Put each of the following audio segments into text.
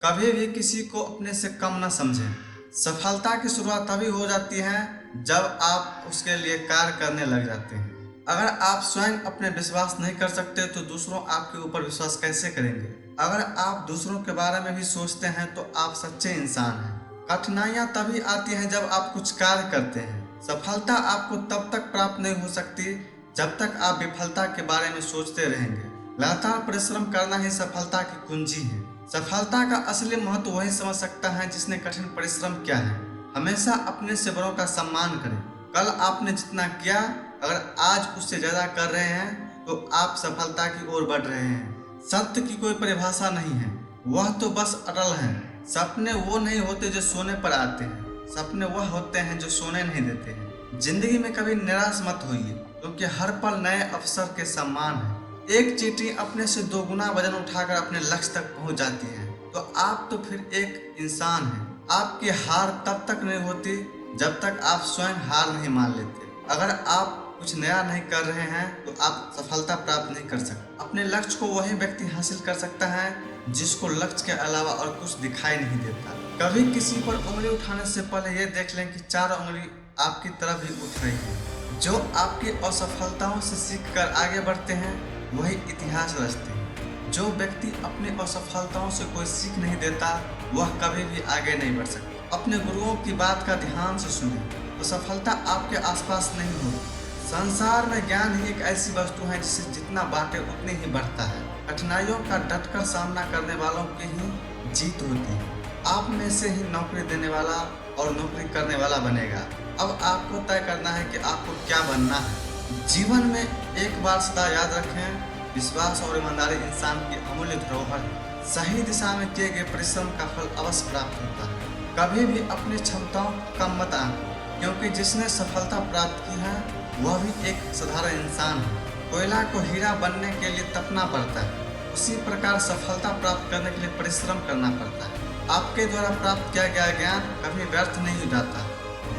कभी भी किसी को अपने से कम न समझें। सफलता की शुरुआत तभी हो जाती है जब आप उसके लिए कार्य करने लग जाते हैं। अगर आप स्वयं अपने विश्वास नहीं कर सकते तो दूसरों आपके ऊपर विश्वास कैसे करेंगे। अगर आप दूसरों के बारे में भी सोचते हैं तो आप सच्चे इंसान हैं। कठिनाइयां तभी आती हैं जब आप कुछ कार्य करते हैं। सफलता आपको तब तक प्राप्त नहीं हो सकती जब तक आप विफलता के बारे में सोचते रहेंगे। लगातार परिश्रम करना ही सफलता की कुंजी है। सफलता का असली महत्व वही समझ सकता है जिसने कठिन परिश्रम किया है। हमेशा अपने से बड़ों का सम्मान करें। कल आपने जितना किया, अगर आज उससे ज्यादा कर रहे हैं तो आप सफलता की ओर बढ़ रहे हैं। सत्य की कोई परिभाषा नहीं है, वह तो बस अटल है। सपने वो नहीं होते जो सोने पर आते हैं, सपने वह होते हैं जो सोने नहीं देते हैं। जिंदगी में कभी निराश मत होइए, क्योंकि हर पल नए अवसर के सम्मान है। एक चींटी अपने से 2 गुना वजन उठाकर अपने लक्ष्य तक पहुंच जाती है, तो आप तो फिर एक इंसान हैं। आपकी हार तब तक नहीं होती जब तक आप स्वयं हार नहीं मान लेते। अगर आप कुछ नया नहीं कर रहे हैं तो आप सफलता प्राप्त नहीं कर सकते। अपने लक्ष्य को वही व्यक्ति हासिल कर सकता है जिसको लक्ष्य के अलावा और कुछ दिखाई नहीं देता। कभी किसी पर उंगली उठाने से पहले ये देख लें कि 4 उंगली आपकी तरफ ही उठ रही है। जो आपकी असफलताओं से सीख कर आगे बढ़ते हैं वही इतिहास रचते हैं। जो व्यक्ति अपनी असफलताओं से कोई सीख नहीं देता वह कभी भी आगे नहीं बढ़ सकता। अपने गुरुओं की बात का ध्यान से सुनें, असफलता आपके आसपास नहीं होगी। संसार में ज्ञान ही एक ऐसी वस्तु है जिसे जितना बांटे उतनी ही बढ़ता है। कठिनाइयों का डटकर सामना करने वालों की ही जीत होती है। आप में से ही नौकरी देने वाला और नौकरी करने वाला बनेगा। अब आपको तय करना है कि आपको क्या बनना है। जीवन में एक बार सदा याद रखें, विश्वास और ईमानदारी इंसान की अमूल्य धरोहर है। सही दिशा में किए गए परिश्रम का फल अवश्य प्राप्त होता है। कभी भी अपनी क्षमताओं को कम मत आंको, क्योंकि जिसने सफलता प्राप्त की है वह भी एक साधारण इंसान है। कोयला को हीरा बनने के लिए तपना पड़ता है, उसी प्रकार सफलता प्राप्त करने के लिए परिश्रम करना पड़ता है। आपके द्वारा प्राप्त किया गया ज्ञान कभी व्यर्थ नहीं हो जाता।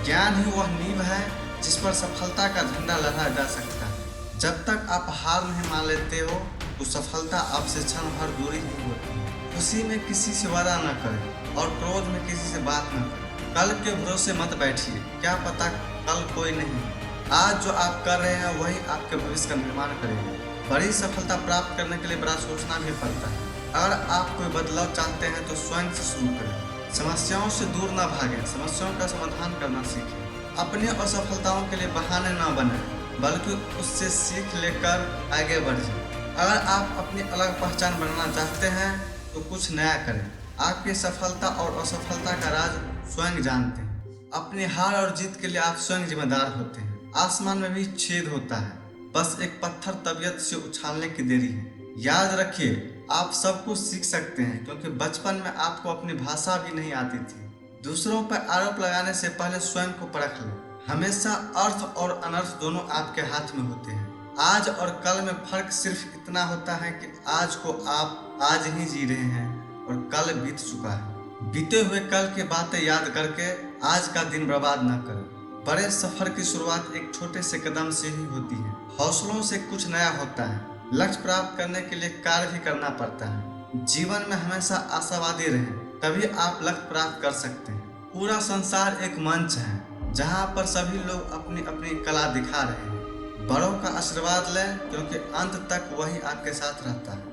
ज्ञान ही वह नींव है जिस पर सफलता का झंडा लहराया जा सकता है। जब तक आप हार नहीं मान लेते हो तो सफलता आपसे क्षण भर दूरी ही होती है। खुशी में किसी से वादा न करें और क्रोध में किसी से बात न करें। कल के भरोसे मत बैठिए, क्या पता कल कोई नहीं। आज जो आप कर रहे हैं वही आपके भविष्य का निर्माण करेगा। बड़ी सफलता प्राप्त करने के लिए बड़ा सोचना भी पड़ता है। अगर आप कोई बदलाव चाहते हैं तो स्वयं से शुरू करें। समस्याओं से दूर न भागें, समस्याओं का समाधान करना सीखें। अपनी असफलताओं के लिए बहाने न बने, बल्कि उससे सीख लेकर आगे बढ़ जाएं। अगर आप अपनी अलग पहचान बनाना चाहते हैं तो कुछ नया करें। आपकी सफलता और असफलता का राज स्वयं जानते हैं। अपनी हार और जीत के लिए आप स्वयं जिम्मेदार होते हैं। आसमान में भी छेद होता है, बस एक पत्थर तबीयत से उछालने की देरी है। याद रखिए, आप सब कुछ सीख सकते हैं, क्योंकि बचपन में आपको अपनी भाषा भी नहीं आती थी। दूसरों पर आरोप लगाने से पहले स्वयं को परख लें। हमेशा अर्थ और अनर्थ दोनों आपके हाथ में होते हैं। आज और कल में फर्क सिर्फ इतना होता है कि आज को आप आज ही जी रहे हैं और कल बीत चुका है। बीते हुए कल की बातें याद करके आज का दिन बर्बाद न करें। बड़े सफर की शुरुआत एक छोटे से कदम से ही होती है। हौसलों से कुछ नया होता है। लक्ष्य प्राप्त करने के लिए कार्य भी करना पड़ता है। जीवन में हमेशा आशावादी रहें, तभी आप लक्ष्य प्राप्त कर सकते हैं। पूरा संसार एक मंच है जहाँ पर सभी लोग अपनी अपनी कला दिखा रहे हैं। बड़ों का आशीर्वाद लें, क्योंकि अंत तक वही आपके साथ रहता है।